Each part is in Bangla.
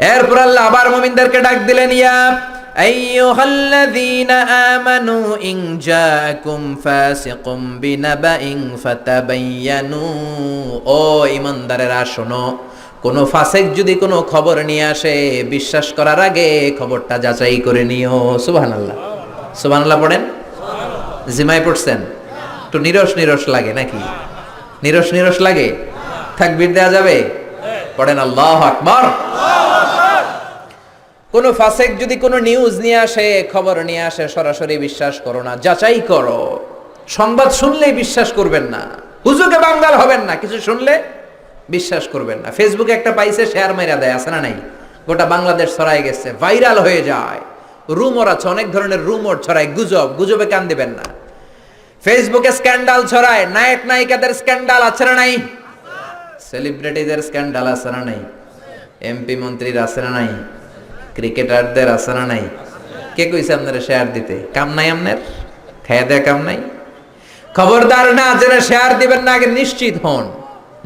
এরপর আল্লাহ আবার মুমিনদেরকে ডাক দিলেন, ইয়া আইয়ুহাল্লাযীনা আমানু ইন জাআকুম ফাসিকুম বিনাবাইন ফাতাবায়ানু। ও ঈমানদারেরা শোনো, কোন ফাসিক যদি কোনো খবর নিয়ে আসে, বিশ্বাস করার আগে খবরটা যাচাই করে নিও। সুবহানাল্লাহ, সুবহানাল্লাহ পড়েন। জিমায় পড়ছেন? একটু নিরস নিরস লাগে নাকি? নিরস নিরস লাগে? তাকবীর দেয়া যাবে? পড়েন আল্লাহু আকবার। কোন ফাসিক যদি কোনো নিউজ নিয়ে আসে, খবর নিয়ে আসে, সরাসরি বিশ্বাস করো না, যাচাই করো। সংবাদ শুনলেই বিশ্বাস করবেন না, হুজুকে বাঙ্গাল হবেন না, কিছু শুনলে বিশ্বাস করবেন না। ফেসবুকে একটা পাইছে, শেয়ার মাইরা দেয়, আছে না নাই? গোটা বাংলাদেশ ছড়াই গেছে, ভাইরাল হয়ে যায়। রুমর আছে, অনেক ধরনের রুমর ছড়ায়, গুজব, গুজবে কান দিবেন না। ফেসবুকে স্ক্যান্ডাল ছড়ায়, নায়ক নায়িকাদের স্ক্যান্ডাল আছে না নাই? সেলিব্রিটিদের স্ক্যান্ডাল আছে না নাই? এমপি মন্ত্রীর আছে না নাই? ক্রিকেটারদের আছে না নাই? কে কইছে আপনারা শেয়ার দিতে? কাম নাই আপনার? খেয়ে দেয় কাম নাই? খবরদার, না জেনে শেয়ার দিবেন না, আগে নিশ্চিত হন।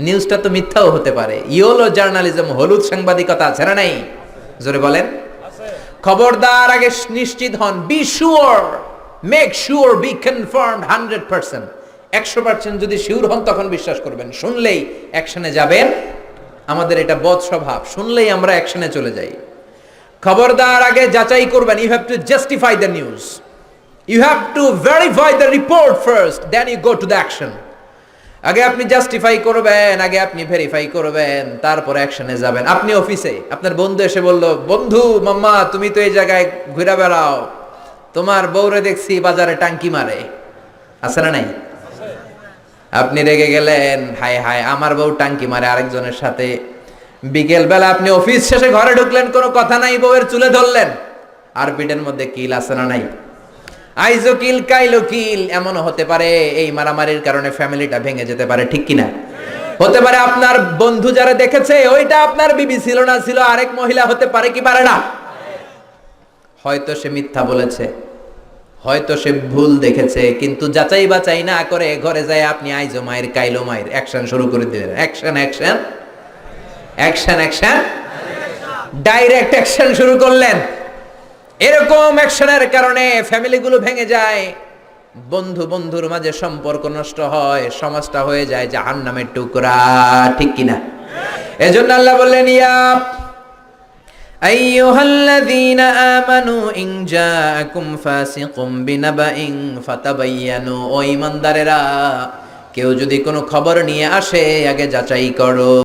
নিউজটা তো মিথ্যাও হতে পারে। ইয়োলো জার্নালিজম, হলুদ সাংবাদিকতা আছে না নাই? জোরে বলেন। খবরদার, আগে নিশ্চিত হন। Be sure, make sure, B confirmed 100%। 100% যদি শিওর হন তখন বিশ্বাস করবেন। শুনলেই অ্যাকশনে যাবেন। আমাদের এটা বদ স্বভাব, শুনলেই আমরা অ্যাকশনে চলে যাই। খবরদার, আগে যাচাই করবেন। You have to justify the news, you have to verify the report first, then you go to the action. আগে আপনি জাস্টিফাই করবেন, আগে আপনি ভেরিফাই করবেন, তারপর অ্যাকশনে যাবেন। আপনি অফিসে, আপনার বন্ধু এসে বলল, বন্ধু মাম্মা তুমি তো এই জায়গায় ঘুরে বেড়াও, তোমার বউরে দেখছি বাজারে টাঙ্কি মারে, আছে না নাই? আপনি রেগে গেলেন, হায় হায় আমার বউ টাঙ্কি মারে আরেকজনের সাথে। বিকেল বেলা আপনি অফিস শেষে ঘরে ঢুকলেন, কোনো কথা নাই, বউয়ের চুলে ধরলেন। আর পিঠের মধ্যে কিল আছে না নাই? আইজো কিল কাইলো কিল। এমনও হতে পারে এই মারামারির কারণে ফ্যামিলিটা ভেঙে যেতে পারে, ঠিক কিনা? হতে পারে আপনার বন্ধু যারা দেখেছে ওইটা আপনার বিবি ছিল না, ছিল আরেক মহিলা, হতে পারে কি পারে না? হয়তো সে মিথ্যা বলেছে, হয়তো সে ভুল দেখেছে, কিন্তু যাচাই বাচাই না করে ঘরে যায় আপনি আইজো মায়ের কাইলো মায়ের অ্যাকশন শুরু করে দিলেন। Action action action action, direct action শুরু করলেন। এরকম অ্যাকশনের কারণে ফ্যামিলিগুলো ভেঙে যায়, বন্ধু বন্ধুর মাঝে সম্পর্ক নষ্ট হয়, সমাজটা হয়ে যায় জাহান্নামের টুকরা, ঠিক কিনা? এজন্য আল্লাহ বললেন, ইয়া আইয়ুহাল্লাযীনা আমানু ইন জাআকুম ফাসিকুম বিনাবাইন ফাতাবায়ানু। ও ঈমানদারেরা, কেউ যদি কোনো খবর নিয়ে আসে আগে যাচাই করো।